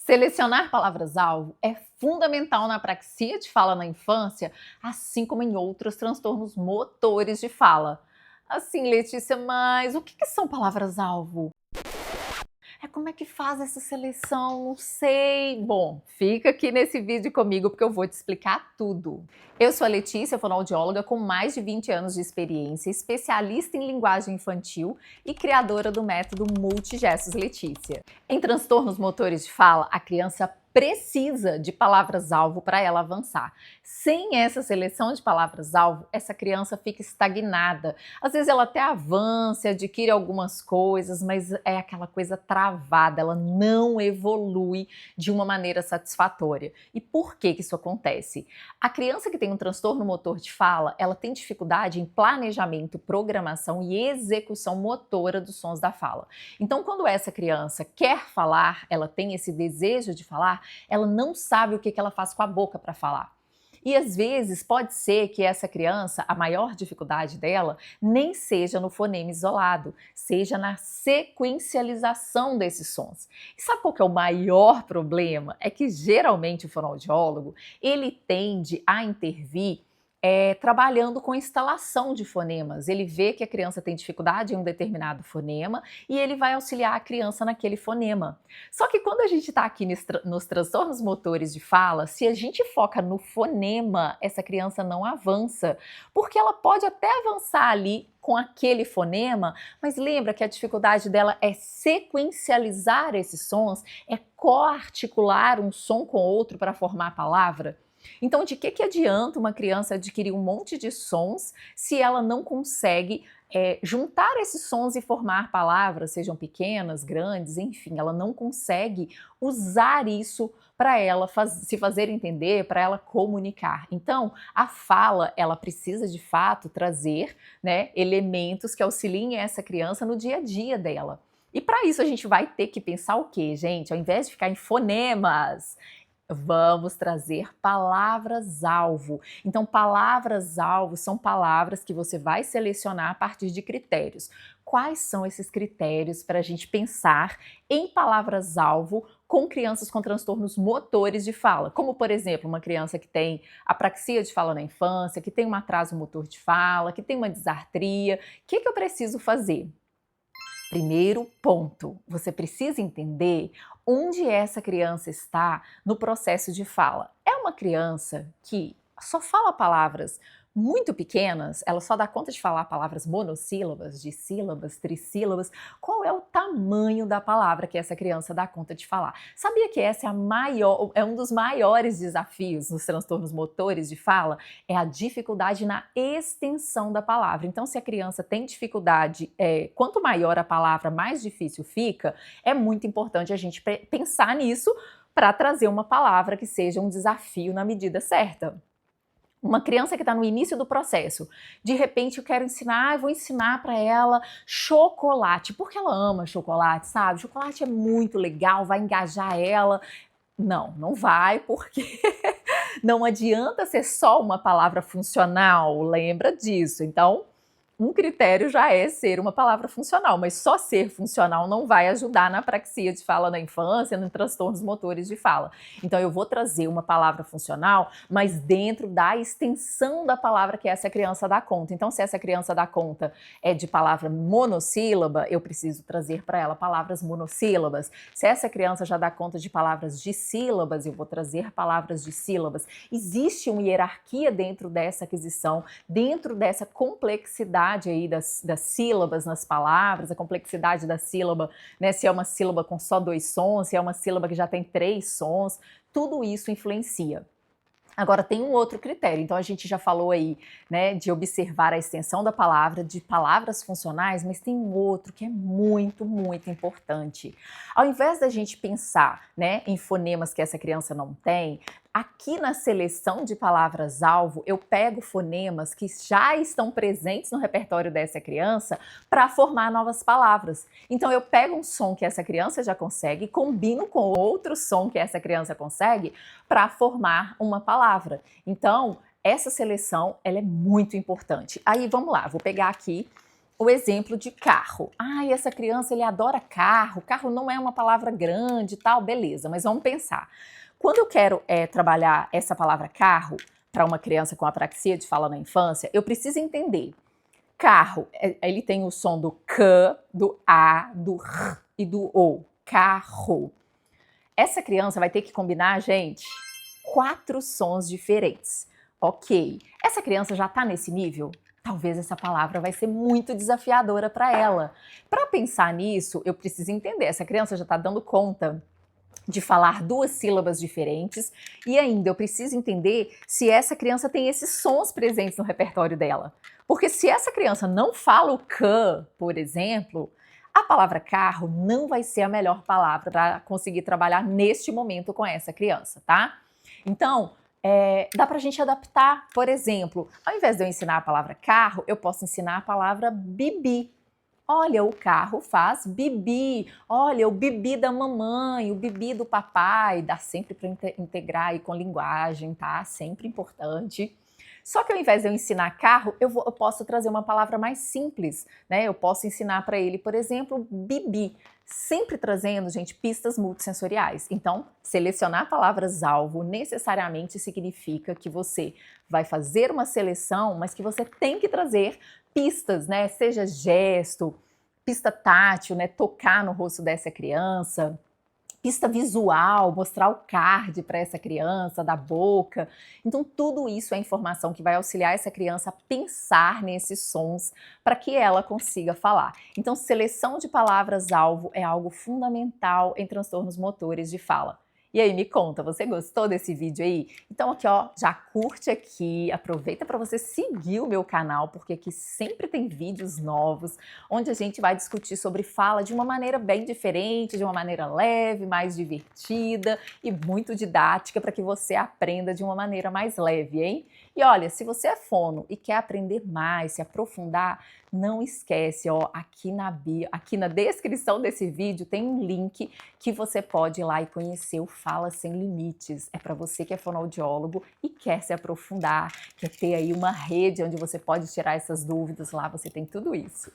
Selecionar palavras-alvo é fundamental na apraxia de fala na infância, assim como em outros transtornos motores de fala. Assim, Letícia, mas o que são palavras-alvo? Como é que faz essa seleção? Não sei. Bom, fica aqui nesse vídeo comigo porque eu vou te explicar tudo. Eu sou a Letícia, fonoaudióloga com mais de 20 anos de experiência, especialista em linguagem infantil e criadora do método Multigestos Letícia. Em transtornos motores de fala, a criança precisa de palavras-alvo para ela avançar. Sem essa seleção de palavras-alvo, essa criança fica estagnada. Às vezes ela até avança, adquire algumas coisas, mas é aquela coisa travada, ela não evolui de uma maneira satisfatória. E por que isso acontece? A criança que tem um transtorno motor de fala, ela tem dificuldade em planejamento, programação e execução motora dos sons da fala. Então, quando essa criança quer falar, ela tem esse desejo de falar, ela não sabe o que ela faz com a boca para falar. E às vezes pode ser que essa criança, a maior dificuldade dela, nem seja no fonema isolado, seja na sequencialização desses sons. E sabe qual que é o maior problema? É que geralmente o fonoaudiólogo, ele tende a intervir trabalhando com instalação de fonemas. Ele vê que a criança tem dificuldade em um determinado fonema e ele vai auxiliar a criança naquele fonema. Só que quando a gente está aqui nos transtornos motores de fala, se a gente foca no fonema, essa criança não avança, porque ela pode até avançar ali com aquele fonema, mas lembra que a dificuldade dela é sequencializar esses sons, é coarticular um som com outro para formar a palavra. Então, de que adianta uma criança adquirir um monte de sons se ela não consegue juntar esses sons e formar palavras, sejam pequenas, grandes, enfim, ela não consegue usar isso para ela se fazer entender, para ela comunicar. Então, a fala, ela precisa de fato trazer, né, elementos que auxiliem essa criança no dia a dia dela. E para isso a gente vai ter que pensar o quê, gente? Ao invés de ficar em fonemas, vamos trazer palavras-alvo. Então, palavras-alvo são palavras que você vai selecionar a partir de critérios. Quais são esses critérios para a gente pensar em palavras-alvo com crianças com transtornos motores de fala? Como, por exemplo, uma criança que tem apraxia de fala na infância, que tem um atraso motor de fala, que tem uma disartria. O que eu preciso fazer? Primeiro ponto, você precisa entender onde essa criança está no processo de fala. É uma criança que só fala palavras muito pequenas, ela só dá conta de falar palavras monossílabas, dissílabas, trissílabas. Qual é o tamanho da palavra que essa criança dá conta de falar? Sabia que essa é um dos maiores desafios nos transtornos motores de fala? É a dificuldade na extensão da palavra. Então, se a criança tem dificuldade, quanto maior a palavra, mais difícil fica, é muito importante a gente pensar nisso para trazer uma palavra que seja um desafio na medida certa. Uma criança que está no início do processo, de repente eu quero ensinar, eu vou ensinar para ela chocolate, porque ela ama chocolate, sabe? Chocolate é muito legal, vai engajar ela. Não, não vai, porque não adianta ser só uma palavra funcional, lembra disso. Então, um critério já é ser uma palavra funcional, mas só ser funcional não vai ajudar na apraxia de fala na infância, nos transtornos motores de fala. Então eu vou trazer uma palavra funcional, mas dentro da extensão da palavra que essa criança dá conta. Então, se essa criança dá conta de palavra monossílaba, eu preciso trazer para ela palavras monossílabas. Se essa criança já dá conta de palavras dissílabas, eu vou trazer palavras dissílabas. Existe uma hierarquia dentro dessa aquisição, dentro dessa complexidade aí das sílabas nas palavras, a complexidade da sílaba, né, se é uma sílaba com só 2 sons, se é uma sílaba que já tem 3 sons, tudo isso influencia. Agora tem um outro critério, então a gente já falou aí, né, de observar a extensão da palavra, de palavras funcionais, mas tem um outro que é muito, muito importante. Ao invés da gente pensar, né, em fonemas que essa criança não tem, aqui na seleção de palavras-alvo, eu pego fonemas que já estão presentes no repertório dessa criança para formar novas palavras. Então eu pego um som que essa criança já consegue, combino com outro som que essa criança consegue para formar uma palavra. Então, essa seleção ela é muito importante. Aí vamos lá, vou pegar aqui o exemplo de carro. Ai, essa criança ele adora carro. Carro não é uma palavra grande e tal, beleza, mas vamos pensar. Quando eu quero trabalhar essa palavra carro para uma criança com apraxia de fala na infância, eu preciso entender. Carro, ele tem o som do K, do A, do R e do O. Carro. Essa criança vai ter que combinar, gente, 4 sons diferentes. Ok, essa criança já está nesse nível? Talvez essa palavra vai ser muito desafiadora para ela. Para pensar nisso, eu preciso entender, essa criança já está dando conta de falar 2 sílabas diferentes e ainda eu preciso entender se essa criança tem esses sons presentes no repertório dela. Porque se essa criança não fala o K, por exemplo, a palavra carro não vai ser a melhor palavra para conseguir trabalhar neste momento com essa criança, tá? Então, dá pra gente adaptar. Por exemplo, ao invés de eu ensinar a palavra carro, eu posso ensinar a palavra bibi. Olha, o carro faz bibi. Olha, o bibi da mamãe, o bibi do papai. Dá sempre para integrar aí com linguagem, tá? Sempre importante. Só que ao invés de eu ensinar carro, eu posso trazer uma palavra mais simples, né? Eu posso ensinar para ele, por exemplo, bibi. Sempre trazendo, gente, pistas multissensoriais. Então, selecionar palavras-alvo necessariamente significa que você vai fazer uma seleção, mas que você tem que trazer pistas, né? Seja gesto, pista tátil, né? Tocar no rosto dessa criança, pista visual, mostrar o card para essa criança, da boca. Então, tudo isso é informação que vai auxiliar essa criança a pensar nesses sons para que ela consiga falar. Então, seleção de palavras-alvo é algo fundamental em transtornos motores de fala. E aí, me conta, você gostou desse vídeo aí? Então aqui, ó, já curte aqui, aproveita para você seguir o meu canal, porque aqui sempre tem vídeos novos, onde a gente vai discutir sobre fala de uma maneira bem diferente, de uma maneira leve, mais divertida e muito didática, para que você aprenda de uma maneira mais leve, hein? E olha, se você é fono e quer aprender mais, se aprofundar, não esquece, ó, aqui na bio, aqui na descrição desse vídeo tem um link que você pode ir lá e conhecer o Fala Sem Limites. É para você que é fonoaudiólogo e quer se aprofundar, quer ter aí uma rede onde você pode tirar essas dúvidas, lá você tem tudo isso.